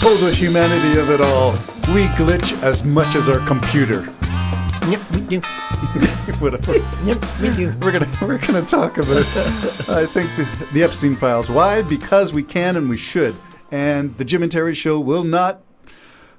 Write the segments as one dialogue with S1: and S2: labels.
S1: Oh, the humanity of it all. We glitch as much as our computer.
S2: Yep, we do.
S1: Whatever.
S2: Yep, we do.
S1: We're gonna talk about, I think, the Epstein Files. Why? Because we can and we should. And the Jim and Terry Show will not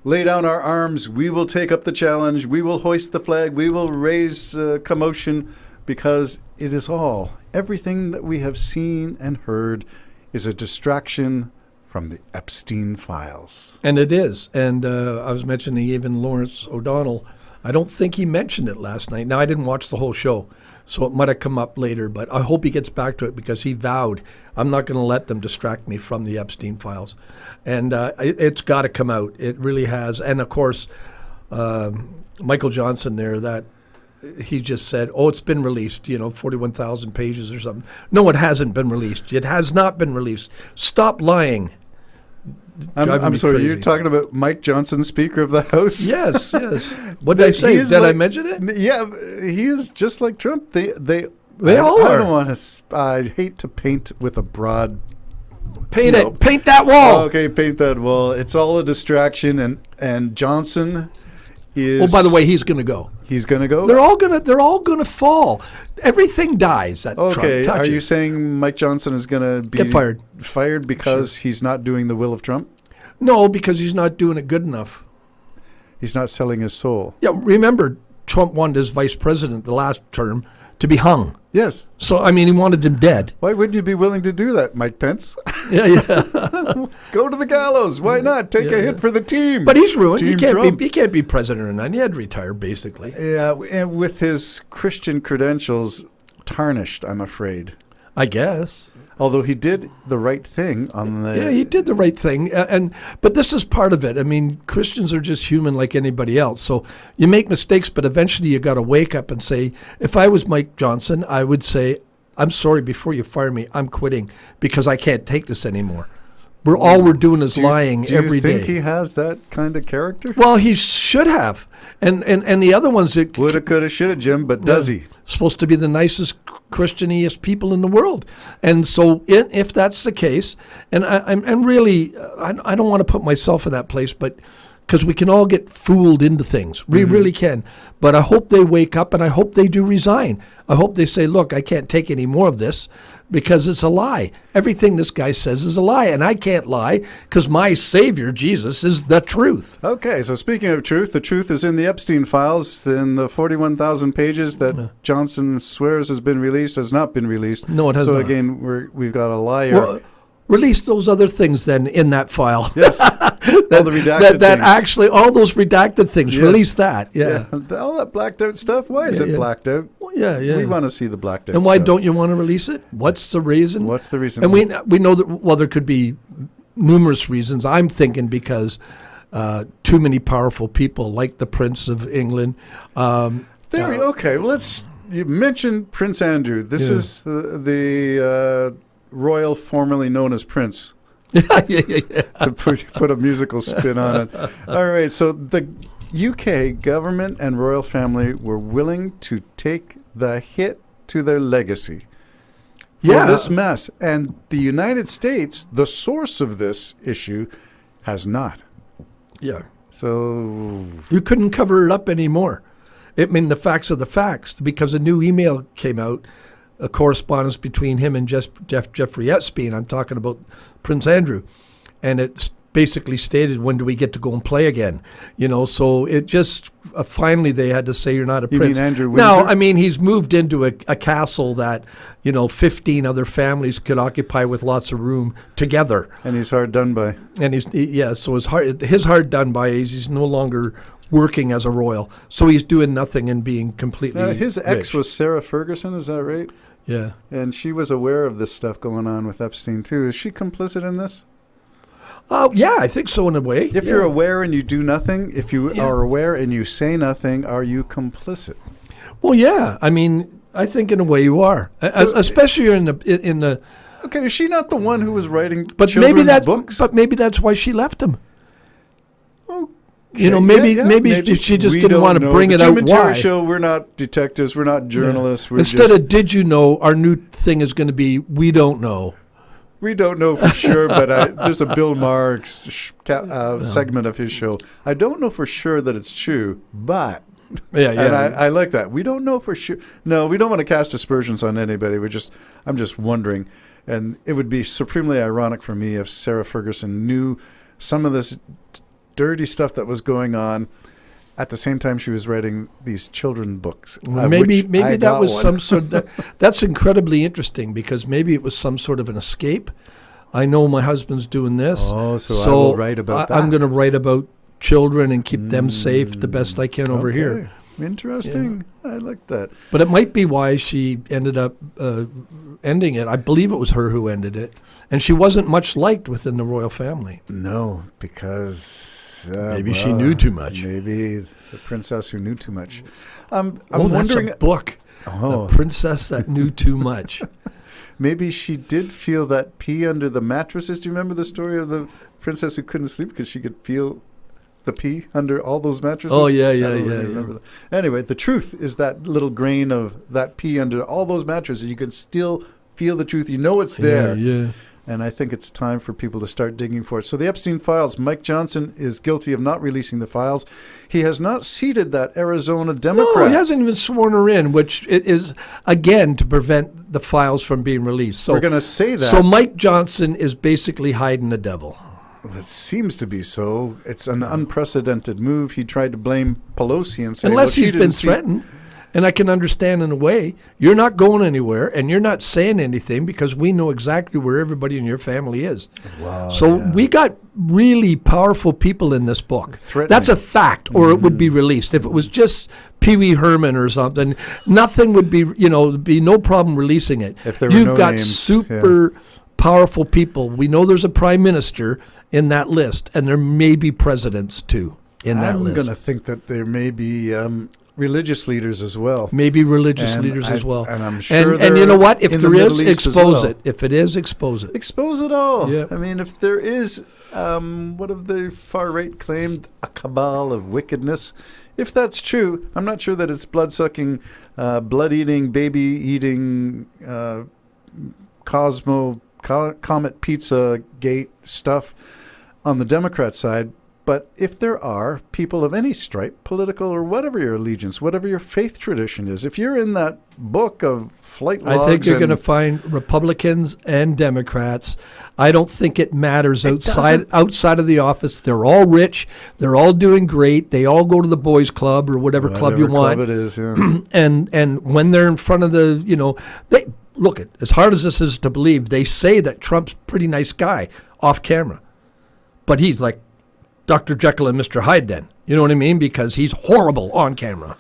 S1: lay down our arms. We will take up the challenge. We will hoist the flag. We will raise commotion, because it is all, everything that we have seen and heard is a distraction from the Epstein Files.
S2: And it is. And I was mentioning even Lawrence O'Donnell. I don't think he mentioned it last night. Now, I didn't watch the whole show, so it might have come up later, but I hope he gets back to it, because he vowed, I'm not going to let them distract me from the Epstein Files. And it's got to come out. It really has. And, of course, Michael Johnson there, that he just said, oh, it's been released, 41,000 pages or something. No, it hasn't been released. It has not been released. Stop lying.
S1: I'm sorry,
S2: crazy.
S1: you're talking about Mike Johnson, Speaker of the House?
S2: Yes. What did I say? Did I mention it?
S1: Yeah, he is just like Trump. They
S2: all are.
S1: I don't want to. I hate to paint with a broad.
S2: Paint it. Paint that wall.
S1: Okay, paint that wall. It's all a distraction, and Johnson is.
S2: Oh, by the way, he's going to go.
S1: He's going to go.
S2: They're all gonna fall. Everything dies at Trump.
S1: Okay, are you
S2: it.
S1: saying Mike Johnson is going to be
S2: get fired?
S1: Fired because he's not doing the will of Trump?
S2: No, because he's not doing it good enough.
S1: He's not selling his soul.
S2: Yeah, remember, Trump wanted his vice president the last term to be hung.
S1: Yes.
S2: So, he wanted him dead.
S1: Why wouldn't you be willing to do that, Mike Pence?
S2: Yeah.
S1: Go to the gallows. Why not? Take a hit for the team.
S2: But he's ruined.
S1: Team
S2: He can't be president or none. He had to retire, basically.
S1: Yeah, and with his Christian credentials tarnished, I'm afraid.
S2: I guess.
S1: Although he did the right thing on the...
S2: Yeah, he did the right thing. But this is part of it. Christians are just human like anybody else. So you make mistakes, but eventually you got to wake up and say, if I was Mike Johnson, I would say, I'm sorry, before you fire me, I'm quitting because I can't take this anymore. All we're doing is lying every day.
S1: Do you think he has that kind of character?
S2: Well, he should have. And the other ones that...
S1: Woulda, coulda, shoulda, Jim, but does he?
S2: Supposed to be the nicest, Christianiest people in the world. And so if that's the case, and I'm really, I don't want to put myself in that place, but because we can all get fooled into things. We really can. But I hope they wake up, and I hope they do resign. I hope they say, look, I can't take any more of this, because it's a lie. Everything this guy says is a lie, and I can't lie because my Savior, Jesus, is the truth.
S1: Okay, so speaking of truth, the truth is in the Epstein Files, in the 41,000 pages that Johnson swears has been released, has not been released.
S2: No, it has not.
S1: So again, we've got a liar.
S2: Well, release those other things then in that file.
S1: Yes. All the redacted
S2: that
S1: things.
S2: Actually, all those redacted things,
S1: yes.
S2: Release that. Yeah.
S1: All that blacked out stuff, why is it blacked out?
S2: Well, yeah.
S1: We want to see the blacked out
S2: And why
S1: stuff.
S2: don't you want to release it? What's the reason?
S1: What's the reason?
S2: And we know that, well, there could be numerous reasons. I'm thinking because too many powerful people, like the Prince of England.
S1: Okay, well, you mentioned Prince Andrew. This is the royal formerly known as Prince. To put a musical spin on it. All right, so the UK government and royal family were willing to take the hit to their legacy for this mess. And the United States, the source of this issue, has not.
S2: Yeah.
S1: So
S2: you couldn't cover it up anymore. The facts are the facts, because a new email came out, a correspondence between him and Jeffrey Epstein. I'm talking about Prince Andrew. And it basically stated, when do we get to go and play again? So it just, finally they had to say you're not a prince.
S1: You mean Andrew Windsor?
S2: No, he's moved into a castle that, 15 other families could occupy with lots of room together.
S1: And he's hard done by.
S2: And so his hard done by is he's no longer working as a royal. So he's doing nothing and being completely
S1: his ex
S2: rich.
S1: was Sarah Ferguson, is that right?
S2: Yeah.
S1: And she was aware of this stuff going on with Epstein, too. Is she complicit in this?
S2: Yeah, I think so in a way.
S1: If you're aware and you do nothing, if you are aware and you say nothing, are you complicit?
S2: Well, yeah. I think in a way you are, especially in the.
S1: Okay, is she not the one who was writing
S2: children's
S1: books?
S2: But maybe that's why she left him.
S1: Okay,
S2: maybe she just didn't want to bring it out.
S1: Jim and Terry Show, we're not detectives, we're not journalists.
S2: Instead of did you know, our new thing is going to be we don't know.
S1: We don't know for sure, but there's a Bill Maher segment of his show. I don't know for sure that it's true, but and I like that. We don't know for sure. No, we don't want to cast aspersions on anybody. I'm just wondering, and it would be supremely ironic for me if Sarah Ferguson knew some of this dirty stuff that was going on at the same time she was writing these children books.
S2: Maybe that was some sort of, that's incredibly interesting, because maybe it was some sort of an escape. I know my husband's doing this.
S1: Oh, so I will write about that.
S2: I'm going to write about children and keep them safe the best I can over here.
S1: Interesting. Yeah. I like that.
S2: But it might be why she ended up ending it. I believe it was her who ended it. And she wasn't much liked within the royal family.
S1: No, because...
S2: maybe she knew too much.
S1: Maybe the princess who knew too much. I'm
S2: that's
S1: wondering,
S2: a book. The Princess That Knew Too Much.
S1: Maybe she did feel that pee under the mattresses. Do you remember the story of the princess who couldn't sleep because she could feel the pee under all those mattresses?
S2: Oh, yeah.
S1: Remember that. Anyway, the truth is that little grain of that pee under all those mattresses. You can still feel the truth. You know it's there.
S2: Yeah.
S1: And I think it's time for people to start digging for it. So the Epstein Files, Mike Johnson is guilty of not releasing the files. He has not seated that Arizona Democrat.
S2: No, he hasn't even sworn her in, which is, again, to prevent the files from being released. So
S1: we're going to say that.
S2: So Mike Johnson is basically hiding the devil.
S1: It seems to be so. It's an unprecedented move. He tried to blame Pelosi and say,
S2: unless he's been threatened. And I can understand in a way, you're not going anywhere and you're not saying anything because we know exactly where everybody in your family is.
S1: Wow,
S2: so we got really powerful people in this book. That's a fact, or it would be released. If it was just Pee Wee Herman or something, nothing would be, there'd be no problem releasing it.
S1: If there were
S2: You've
S1: no
S2: got
S1: names,
S2: super powerful people. We know there's a prime minister in that list, and there may be presidents too in that list.
S1: I'm going to think that there may be... religious leaders as well.
S2: Maybe religious leaders as well.
S1: And I'm sure
S2: and you know what? If there is,
S1: expose
S2: it. If it is, expose it.
S1: Expose it all.
S2: Yeah.
S1: I mean, if there is, what have the far right claimed, a cabal of wickedness, if that's true, I'm not sure that it's blood-sucking, blood-eating, baby-eating, Comet Pizza Gate stuff on the Democrat side. But if there are people of any stripe, political or whatever your allegiance, whatever your faith tradition is, if you're in that book of flight logs...
S2: I think you're going to find Republicans and Democrats. I don't think it matters outside of the office. They're all rich. They're all doing great. They all go to the boys' club or whatever club you want.
S1: Club it is, yeah.
S2: and when they're in front of the, they look, as hard as this is to believe, they say that Trump's a pretty nice guy off camera. But he's like Dr. Jekyll and Mr. Hyde then. You know what I mean? Because he's horrible on camera.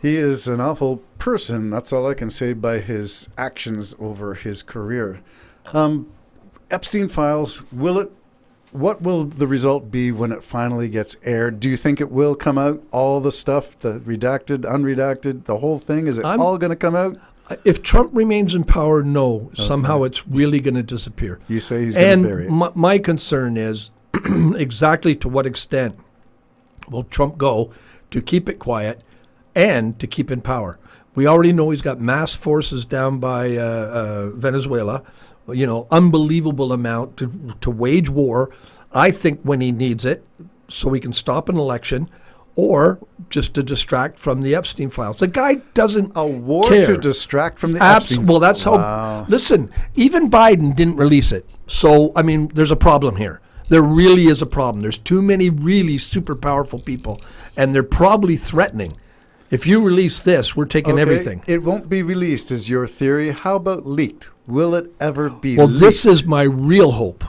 S1: He is an awful person. That's all I can say by his actions over his career. Epstein Files, what will the result be when it finally gets aired? Do you think it will come out? All the stuff, the redacted, unredacted, the whole thing? Is it all going to come out?
S2: If Trump remains in power, no. Okay. Somehow it's really going to disappear.
S1: You say he's going to bury it.
S2: And my concern is exactly to what extent will Trump go to keep it quiet and to keep in power. We already know he's got mass forces down by Venezuela, unbelievable amount to wage war, I think, when he needs it, so he can stop an election, or just to distract from the Epstein Files. The guy doesn't
S1: A war
S2: care.
S1: To distract from the Epstein.
S2: Well, that's how... Listen, even Biden didn't release it. So, I mean, there's a problem here. There really is a problem. There's too many really super powerful people, and they're probably threatening. If you release this, we're taking everything.
S1: It won't be released, is your theory. How about leaked? Will it ever be
S2: leaked?
S1: Well,
S2: this is my real hope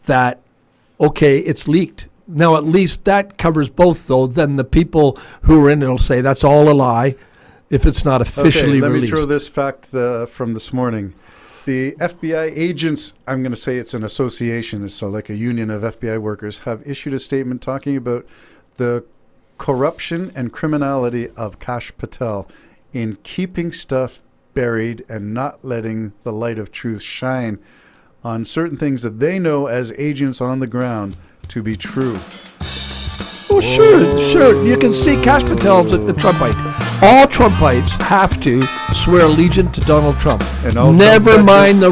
S2: that, it's leaked. Now, at least that covers both, though. Then the people who are in it will say that's all a lie if it's not officially
S1: let
S2: released.
S1: Let me throw this fact from this morning. The FBI agents, I'm going to say it's an association, it's like a union of FBI workers, have issued a statement talking about the corruption and criminality of Kash Patel in keeping stuff buried and not letting the light of truth shine on certain things that they know as agents on the ground to be true.
S2: Oh, sure. You can see Kash Patel's at the Trumpite. all Trumpites have to swear allegiance to Donald Trump.
S1: And all
S2: never
S1: Trump
S2: mind the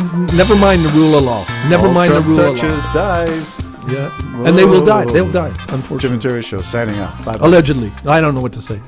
S2: rule of law. Never
S1: all
S2: mind
S1: Trump
S2: the rule of
S1: touches
S2: law.
S1: dies.
S2: Yeah, and they will die. They'll die, unfortunately.
S1: Jim and Terry Show signing out. Bye.
S2: Allegedly, I don't know what to say.